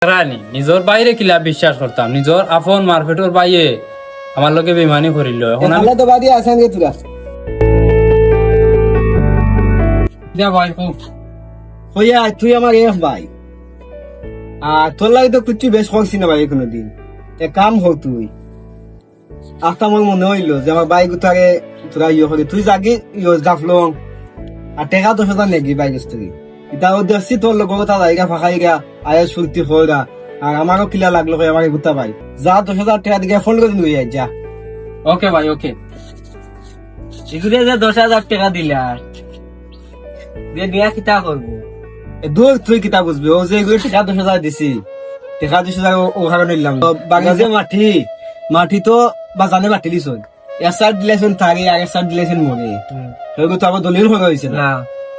নিজর বাইরে কিলা বিশ্বাস করতাম, নিজর আপন মারপেটর বাইরে আমার লোকে বেমানি করিল। এখন আমি তো বাড়ি আসেন গে তুরা যা ভাই খুব হইয়া তুই আমার এফ ভাই আর তোর লাগে তো কিছু বেশ করছি না ভাই কোনোদিন। এক কাম হোক তুই আস্তা আমার মনে হইলো যে আমার বাইক উঠারে তোরা ইয়ে করে তুই যাগি ইয়ে জাফলং আর টেকা 10,000 নেগি বাইক তুই ইটাও দেখছি তোর লোক কথা জায়গা ফাঁকা গা আয়া সুরতি হইরা আর আমারও কিলা লাগলো আমার গুতা ভাই যা 10,000 টাকা দিকে ফোন করে নিয়ে আয় যা। ওকে ভাই ওকে। এগুলো যে 10,000 টাকা দিলে আর দিয়ে দিয়া কিতা করবো? দূর তুই কিতা বুঝবি ও যে এগুলো টাকা 10,000 দিছি টাকা 10,000 ও কারণে নিলাম বাকি যে মাটি তো বাজানে মাটি দিছ এক সাইড দিলেছেন থাকি আর এক সাইড দিলেছেন মরে ওইগুলো তো আবার দলিল হয়ে হয়েছে না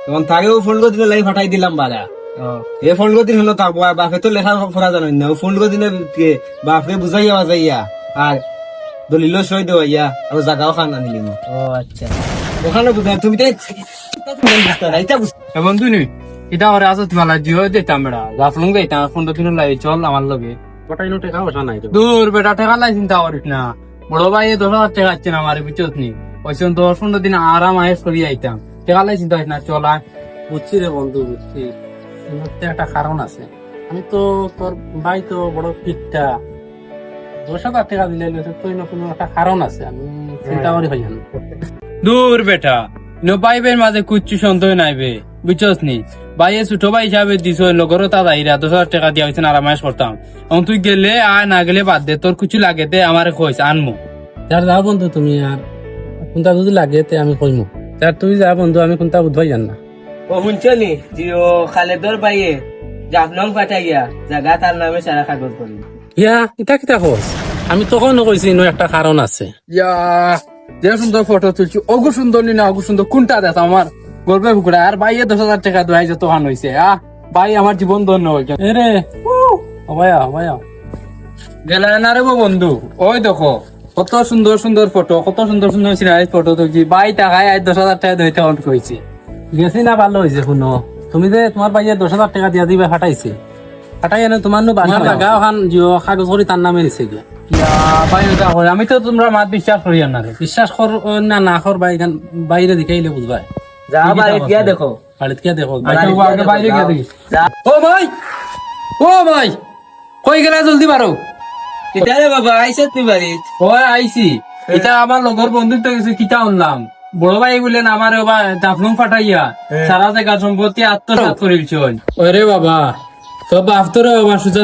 তখন থাকেও ফোন করে দিলে লাই ফাটাই দিলাম বারা এ ফোন করে দিন হলো তারপর বাপে তো লেখা পড়া জানেন না ও ফোন করে দিলে বাপরে বুঝাইয়া বাজাইয়া আর দলিল সই দেওয়াইয়া আর জায়গাও খান আনিলি ও আচ্ছা, ওখানে বুঝাই তুমি তাই বন্ধু নি এটা ওরে আসো তোমার জিও দিতাম বেড়া জাফলং যাইতাম 15 দিন লাই চল আমার লগে কটাইনো টাকা বসা নাই তো। দূর বেটা টাকা লাই চিন্তা করিস না, বড় ভাই 10,000 টাকা আছে না আমার বিচত নি ওইসব 10-15 দিন আরাম আয়েস করি আইতাম, টাকা লাই চিন্তা করিস না চল আয়। বুঝছি রে বন্ধু, বুঝছি মধ্যে একটা কারণ আছে। আমি তো তোর ভাই তো বড় পিঠটা 10,000 টাকা দিলে তো কোনো একটা কারণ আছে, আমি চিন্তা করি ভাই। দূর বেটা নো পাইবের মাঝে কুচ্ছু সন্দেহ নাইবে বুঝছস নি, ভাইয়ে ছোট ভাই হিসাবে দিছ লগরও তা দাইরা 10,000 টাকা দিয়া হয়েছে আরামাইশ করতাম। এখন তুই গেলে আর না গেলে বাদ দে, তোর কিছু লাগে তে আমার কইস আনমু। যার যা বন্ধু তুমি আর কোনটা যদি লাগে তে আমি কইমু। যার তুই যা বন্ধু আমি কোনটা বুঝবাই জান না। ও শুনছনি জিও খালেদর বাইয়ে জাফলং পাঠাইয়া জায়গা তার নামে সারা কাগজ করি। ইয়া কিতা কিতা কস? আমি তখন কইছি নো একটা কারণ আছে। ইয়া যে সুন্দর ফটো তুলছি অগু সুন্দর নি না অগু সুন্দর কোনটা দেখ আমার গল্পে বুকুরা আর ভাইয়ে 10,000 টাকা দোয়াই যত হান হইছে ভাই আমার জীবন ধন্য হইছে এরে ভাইয়া গেলা না রে বন্ধু, ওই দেখো কত সুন্দর সুন্দর ফটো, কত সুন্দর সুন্দর সিনারি ফটো তুলছি, ভাই টাকায় আজ 10,000 টাকা দইতে অন কইছি। গেছি না ভালো হয়েছে শুনো, তুমি যে তোমার ভাইয়া 10,000 টাকা দিয়া দিবে ফাটাইছে, ফাটাই এনে তোমার নো বাসা জায়গা ওখান জিও কাগজ করি তার নামে নিছে গিয়া। ইয়া ভাই ওটা করে আমি তো তোমরা মাত বিশ্বাস করি না রে। বিশ্বাস কর না না কর ভাই গান বাইরে দিকাইলে বুঝবাই। যা বাড়ি গিয়া দেখো, বাড়িত গিয়া দেখো আগে বাইরে গিয়ে দেখি। যা ও ভাই কই গেলা জলদি পারো। কিতারে বাবা আইছে তুই বাড়ি? ওই আইছি, এটা আমার লগর বন্ধুত্ব গেছে কিতা আনলাম, বড় ভাই বললেন আমার জাফলং ফাটাইয়া সারা জায়গা সম্পত্তি আত্মসাৎ করিলছ। ওরে বাবা তো বাপ তোরে বাবা সুজা